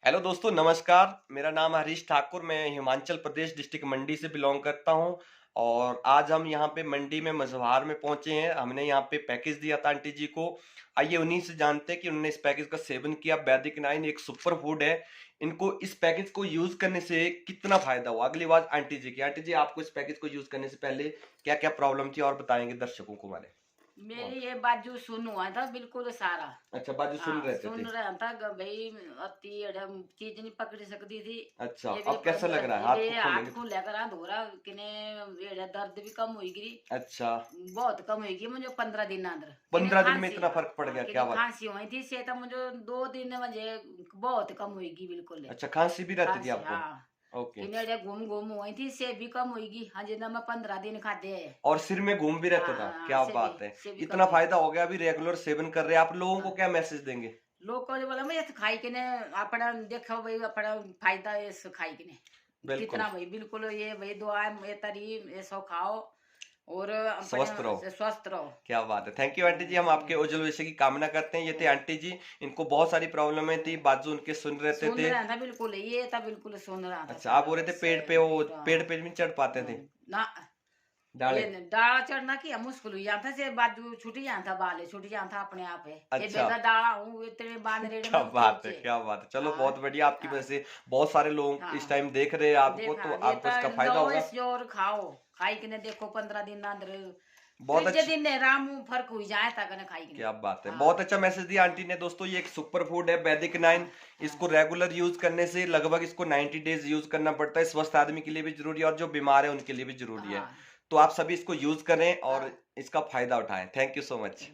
Hello दोस्तों, नमस्कार। मेरा नाम है हरीश ठाकुर। मैं हिमाचल प्रदेश डिस्ट्रिक्ट मंडी से बिलोंग करता हूं। और आज हम यहां पे मंडी में मझवार में पहुंचे हैं। हमने यहां पे पैकेज दिया था आंटी जी को। आइए उन्हीं से जानते हैं कि उन्होंने इस पैकेज का सेवन किया। वैदिक नाइन एक सुपर फूड है। इनको इस पैकेज को यूज करने से कितना फायदा हुआ। अगली बात आंटी जी की। आंटी जी, आपको इस पैकेज को यूज करने से पहले क्या क्या प्रॉब्लम थी और बताएंगे दर्शकों को हमारे। मेरी ये बाजू सुन हुआ था बिल्कुल सारा। अच्छा, बाजू सुन हाँ, रहे थे। सुन रहा था भाई। अति चीज नहीं पकड़ सकती थी। अच्छा, ये भी अब कैसा लग रहा है? हाथ ये को हाथ खोलेंगे को तो। लेकर हाथ धोरा किने ये दर्द भी कम हुई। अच्छा, बहुत कम हुई मुझे 15 दिन अंदर किने 15 दिन में खांसी। इतना फर्क पड़ हाँ, गया? क्या किने बात। खांसी हुई थी से तो मुझे 2 दिन मुझे बहुत कम हुई बिल्कुल। अच्छा, खांसी भी रहती थी खांसी आपको? हाँ। ओके। किने घूम घूम हुई थी से भी कम हुई। हाँ जी, ना मैं 15 दिन खाते है। और सिर में घूम भी रहता हाँ था? हाँ, क्या बात है। से भी कम इतना हुई। फायदा हो गया, अभी रेगुलर सेवन कर रहे हैं। आप लोगों को हाँ, क्या मैसेज देंगे? लोग को बोला मैं खाई के ने अपना देखो भाई अपना फायदा है इस खाई के ने बिल्कुल। कितना भाई बिल्कुल ये भाई दुआ ये तरी ये सो खाओ और स्वस्थ रहो। अपने स्वस्थ रहो। क्या बात है। थैंक यू आंटी जी। हम आपके उज्जवल भविष्य की कामना करते हैं। ये थे आंटी जी। इनको बहुत सारी प्रॉब्लमें थी। बाजू उनके सुन रहते सुन थे। रहा था बिल्कुल, ये था बिल्कुल सुन रहा था अच्छा, आप सारा बोल रहे थे बस पेड़ पे, वो पूरा। पेड़ पे भी नहीं चढ़ पाते थे? ना डाले। ये डाला चढ़ना की मुश्किल हुई जाता से बाजू छुट जाता बाल छुट जाता अपने आप है। ये अच्छा। बेगा डाला हूँ इतने बांध रेड़े क्या में बात है, पहुंचे। क्या बात है। चलो, हाँ बहुत बढ़िया। आपकी वजह हाँ से बहुत सारे लोग इस हाँ। टाइम देख रहे हैं आपको, देखा तो ये आपको तो इसका फायदा लो होगा। इस जोर खाओ खाई के ने देखो 15 दिन अंदर बहुत त्रीजे अच्छा। दिन ने राम फर्क हुई जाए तक ने खाई के ने। क्या बात है, बहुत हाँ अच्छा मैसेज दिया आंटी ने। दोस्तों, ये एक सुपर फूड है वैदिक नाइन। हाँ हाँ इसको रेगुलर यूज करने से लगभग इसको 90 डेज यूज करना पड़ता है। स्वस्थ आदमी के लिए भी जरूरी है और जो बीमार है उनके लिए भी जरूरी है। हाँ तो आप सभी इसको यूज करें और हाँ। इसका फायदा उठाएं। Thank you so much.